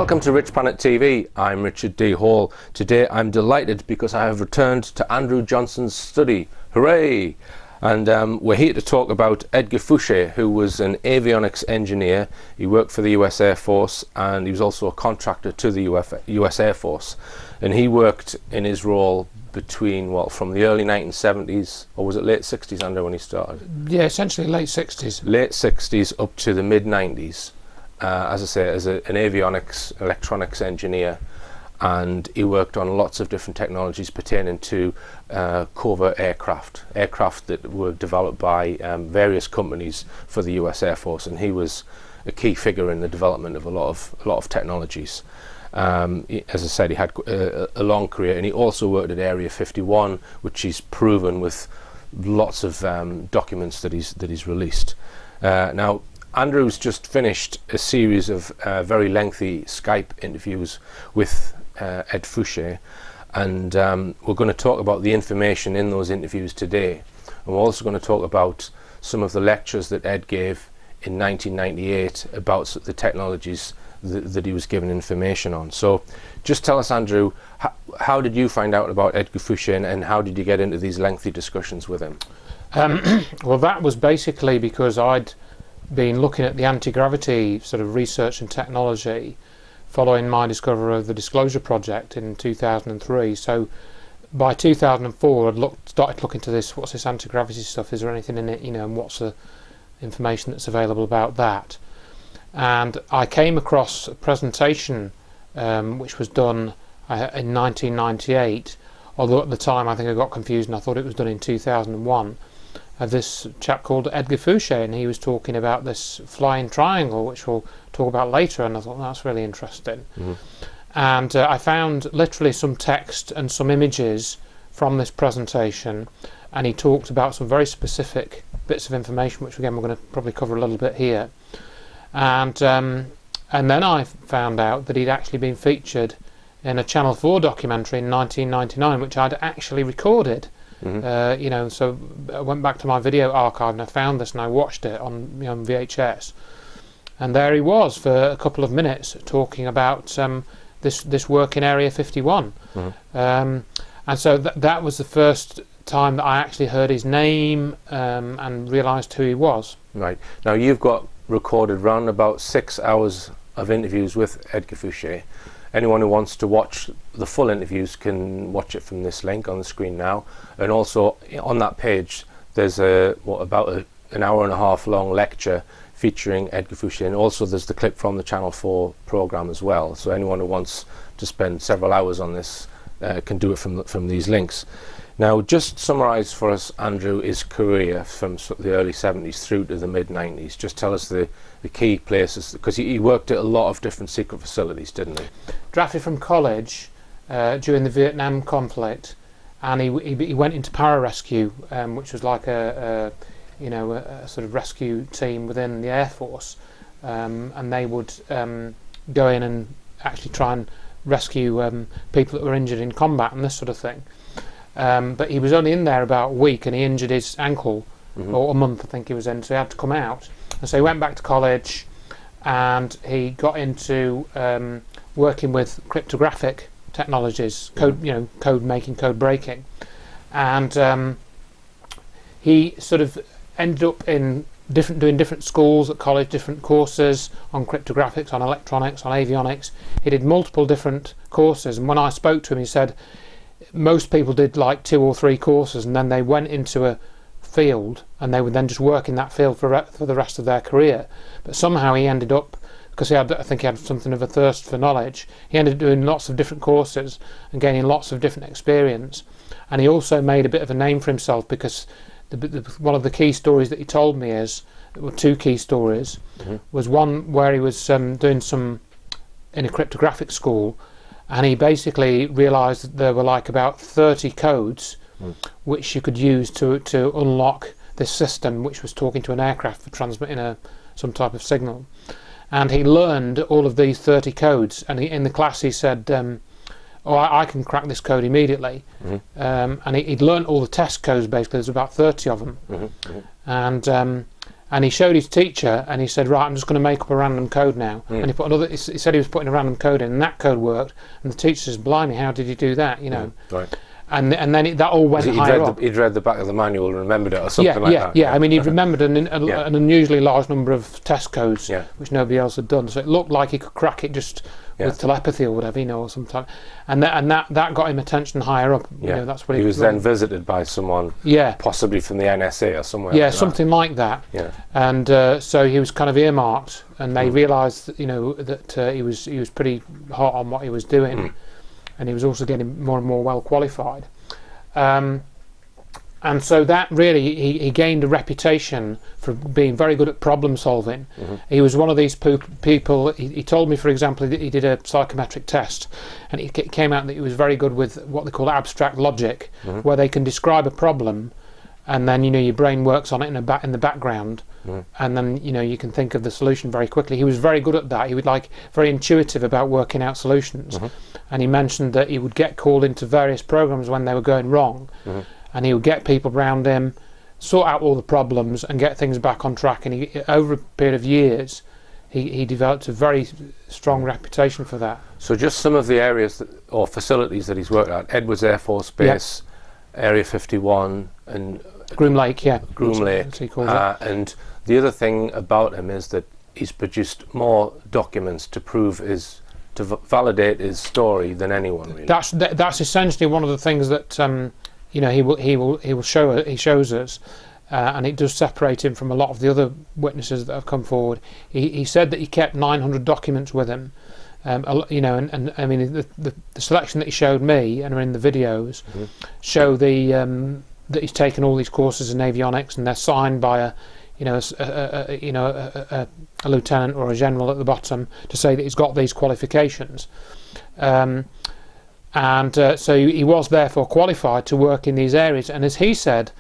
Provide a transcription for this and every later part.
Welcome to Richplanet TV. I'm Richard D. Hall. Today I'm delighted because I have returned to Andrew Johnson's study. Hooray! And we're here to talk about Edgar Fouche, who was an avionics engineer. He worked for the US Air Force and he was also a contractor to the US Air Force. And he worked in his role between, well, from the early 1970s, or was it late 60s, Andrew, when he started? Yeah, essentially late 60s. Late 60s up to the mid 90s. As I say, as an avionics, electronics engineer, and he worked on lots of different technologies pertaining to covert aircraft that were developed by various companies for the US Air Force, and he was a key figure in the development of a lot of technologies. As I said, he had a long career, and he also worked at Area 51, which he's proven with lots of documents that he's released. Now, Andrew's just finished a series of very lengthy Skype interviews with Ed Fouche, and we're going to talk about the information in those interviews today. And we're also going to talk about some of the lectures that Ed gave in 1998 about the technologies that he was given information on. So just tell us, Andrew, how did you find out about Edgar Fouche, and how did you get into these lengthy discussions with him? Well, that was basically because I'd been looking at the anti-gravity sort of research and technology following my discovery of the Disclosure Project in 2003. So by 2004 I'd started looking to this, what's this anti-gravity stuff, is there anything in it, and what's the information that's available about that. And I came across a presentation which was done in 1998, although at the time I think I got confused and I thought it was done in 2001. This chap called Edgar Fouche, and he was talking about this flying triangle, which we'll talk about later, and I thought, that's really interesting. Mm-hmm. And I found literally some text and some images from this presentation, and he talked about some very specific bits of information, which again we're going to probably cover a little bit here. And then I found out that he'd actually been featured in a Channel 4 documentary in 1999, which I'd actually recorded. Mm-hmm. So I went back to my video archive and I found this and I watched it on VHS, and there he was for a couple of minutes talking about this work in Area 51. Mm-hmm. And so that was the first time that I actually heard his name and realised who he was. Right. Now you've got recorded round about 6 hours of interviews with Edgar Fouche. Anyone who wants to watch the full interviews can watch it from this link on the screen now. And also on that page there's about an hour and a half long lecture featuring Edgar Fouche, and also there's the clip from the Channel 4 programme as well. So anyone who wants to spend several hours on this can do it from these links. Now just summarise for us, Andrew, his career from the early 70s through to the mid 90s. Just tell us the key places, because he worked at a lot of different secret facilities, didn't he? Drafted from college during the Vietnam conflict, and he went into pararescue, which was like a sort of rescue team within the Air Force, and they would go in and actually try and rescue people that were injured in combat and this sort of thing. But he was only in there about a week and he injured his ankle. Mm-hmm. Or a month I think he was in, so he had to come out. And so he went back to college and he got into working with cryptographic technologies, code making, code breaking. And he sort of ended up in doing different schools at college, different courses on cryptographics, on electronics, on avionics. He did multiple different courses, and when I spoke to him he said most people did like 2 or 3 courses and then they went into a field and they would then just work in that field for the rest of their career. But somehow he ended up, because I think he had something of a thirst for knowledge, he ended up doing lots of different courses and gaining lots of different experience. And he also made a bit of a name for himself, because one of the key stories that he told me there were 2 key stories. Mm-hmm. Was one where he was doing some in a cryptographic school, and he basically realised that there were like about 30 codes which you could use to unlock this system, which was talking to an aircraft for transmitting some type of signal. And he learned all of these 30 codes, and in the class he said, I can crack this code immediately. Mm-hmm. And he'd learned all the test codes. Basically there's about 30 of them. Mm-hmm. Mm-hmm. And he showed his teacher, and he said, right, I'm just going to make up a random code now. And he put another. He said he was putting a random code in, and that code worked. And the teacher says, blimey, how did you do that? You know. Right. And then that all went higher up. He'd read the back of the manual and remembered it, or something like that. Yeah. I mean, he'd remembered an unusually large number of test codes, which nobody else had done. So it looked like he could crack it just with telepathy or whatever, you know, or something. And that got him attention higher up. You know, that's what he was then visited by someone, possibly from the NSA or somewhere. Yeah, something like that. Yeah. And so he was kind of earmarked, and they realised that, you know, that he was pretty hot on what he was doing. And he was also getting more and more well qualified, and so that really he gained a reputation for being very good at problem solving. He was one of these people. He told me, for example, that he did a psychometric test, and it came out that he was very good with what they call abstract logic, where they can describe a problem, and then, you know, your brain works on it in the background. And then, you know, you can think of the solution very quickly. He was very good at that. He was very intuitive about working out solutions. And he mentioned that he would get called into various programs when they were going wrong, and he would get people around him, sort out all the problems, and get things back on track. And over a period of years, he developed a very strong reputation for that. So just some of the areas or facilities that he's worked at: Edwards Air Force Base, Area 51, and Groom Lake, Groom Lake. As he calls it. And the other thing about him is that he's produced more documents to validate his story than anyone, really. That's essentially one of the things that you know, he shows us, and it does separate him from a lot of the other witnesses that have come forward. He said that he kept 900 documents with him. You know, and I mean the selection that he showed me and are in the videos show that he's taken all these courses in avionics, and they're signed by a lieutenant or a general at the bottom to say that he's got these qualifications, and so he was therefore qualified to work in these areas. And as he said,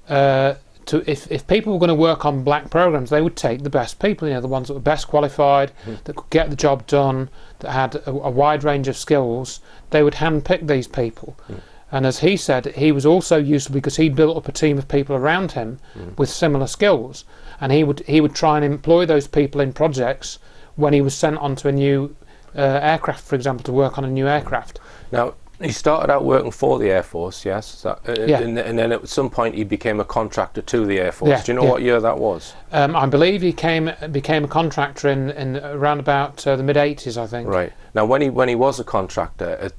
if people were going to work on black programs, they would take the best people, you know, the ones that were best qualified, that could get the job done, that had a wide range of skills. They would handpick these people. And as he said, he was also useful because he built up a team of people around him with similar skills, and he would try and employ those people in projects when he was sent onto a new aircraft, for example, to work on a new aircraft. Now, he started out working for the Air Force, yes, and then at some point he became a contractor to the Air Force. Do you know what year that was? I believe he became a contractor in around about the mid-80s, I think. Right. Now, when he was a contractor,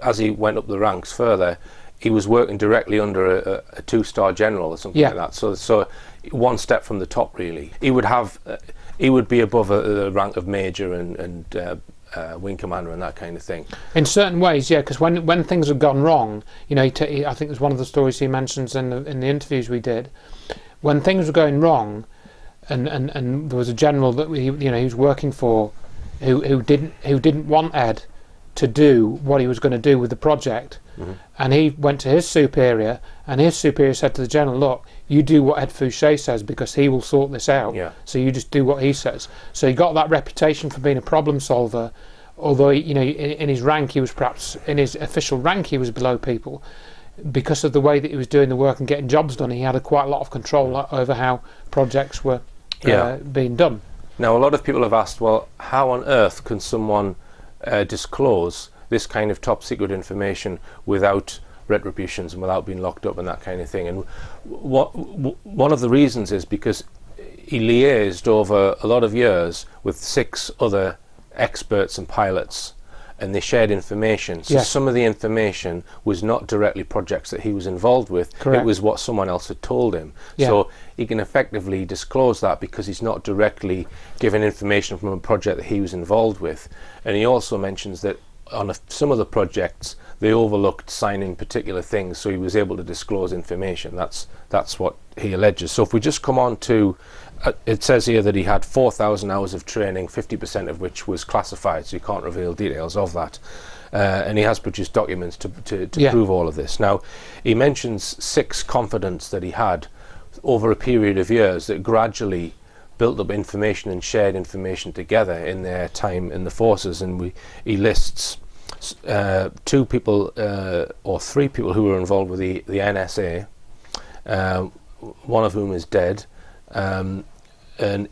as he went up the ranks further, he was working directly under a two-star general or something like that. So one step from the top, really. He would be above the rank of major and wing commander and that kind of thing. In certain ways, yeah, because when things have gone wrong, you know, I think there's one of the stories he mentions in the interviews we did. When things were going wrong, and there was a general that he was working for, who didn't want Ed to do what he was going to do with the project, and he went to his superior, and his superior said to the general, "Look, you do what Ed Fouche says because he will sort this out. So you just do what he says." So he got that reputation for being a problem solver, although in his rank he was perhaps, in his official rank he was below people. Because of the way that he was doing the work and getting jobs done, he had quite a lot of control over how projects were being done. Now, a lot of people have asked, well, how on earth can someone disclose this kind of top secret information without retributions and without being locked up and that kind of thing? And one of the reasons is because he liaised over a lot of years with 6 other experts and pilots, and they shared information. So some of the information was not directly projects that he was involved with. Correct. It was what someone else had told him. So he can effectively disclose that because he's not directly given information from a project that he was involved with. And he also mentions that on some of the projects they overlooked signing particular things, so he was able to disclose information. That's what he alleges. So if we just come on to it says here that he had 4,000 hours of training, 50% of which was classified, so you can't reveal details of that. And he has produced documents to prove all of this. Now, he mentions 6 confidants that he had over a period of years that gradually built up information and shared information together in their time in the forces. And he lists 2 people or 3 people who were involved with the NSA, one of whom is dead. an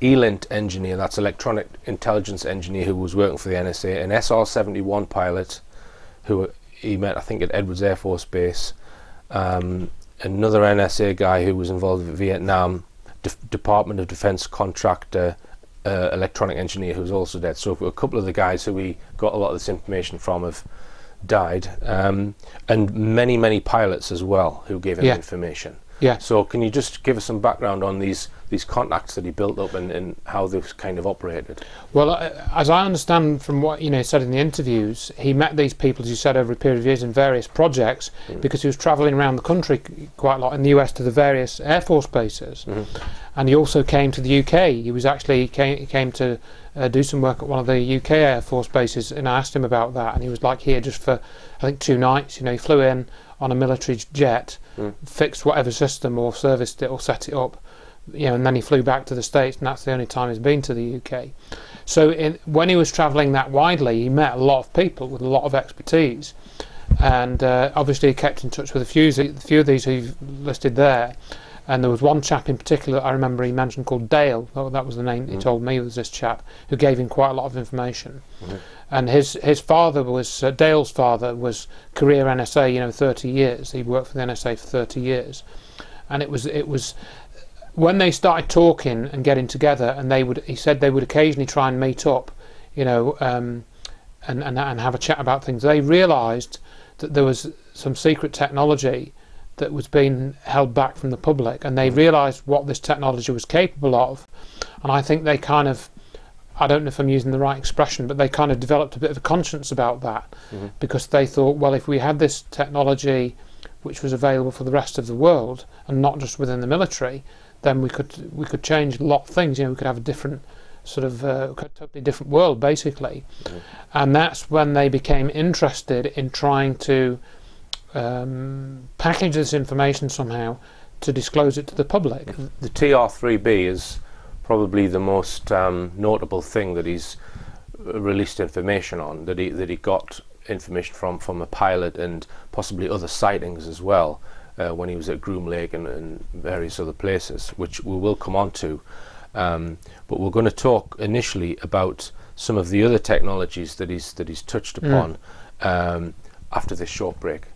ELINT engineer, that's electronic intelligence engineer, who was working for the NSA, an SR-71 pilot who he met, I think, at Edwards Air Force Base, another NSA guy who was involved with Vietnam, Department of Defense contractor, electronic engineer who was also dead. So a couple of the guys who we got a lot of this information from have died, and many pilots as well who gave him information. Yeah. So can you just give us some background on these contacts that he built up and how they've kind of operated? Well, as I understand from what he said in the interviews, he met these people, as you said, over a period of years in various projects, because he was travelling around the country quite a lot in the US to the various Air Force bases, and he also came to the UK. He was actually came to do some work at one of the UK Air Force bases, and I asked him about that, and he was like here just for I think 2 nights. He flew in on a military jet, fixed whatever system or serviced it or set it up, and then he flew back to the States, and that's the only time he's been to the UK. So when he was travelling that widely, he met a lot of people with a lot of expertise, and obviously he kept in touch with a few of these who you've listed there. And there was one chap in particular I remember he mentioned called Dale. That was the name he told me, was this chap who gave him quite a lot of information. And his father was Dale's father was career NSA, 30 years. He worked for the NSA for 30 years, and it was when they started talking and getting together, and he said they would occasionally try and meet up, and have a chat about things. They realised that there was some secret technology that was being held back from the public, and they realised what this technology was capable of, and I think they kind of, I don't know if I'm using the right expression, but they kind of developed a bit of a conscience about that, because they thought, well, if we had this technology which was available for the rest of the world and not just within the military, then we could change a lot of things. We could have a different sort of totally different world, basically. And that's when they became interested in trying to package this information somehow to disclose it to the public. The TR3B is probably the most notable thing that he's released information on, that he got information from a pilot and possibly other sightings as well, when he was at Groom Lake and various other places, which we will come on to. But we're going to talk initially about some of the other technologies that he's touched upon after this short break.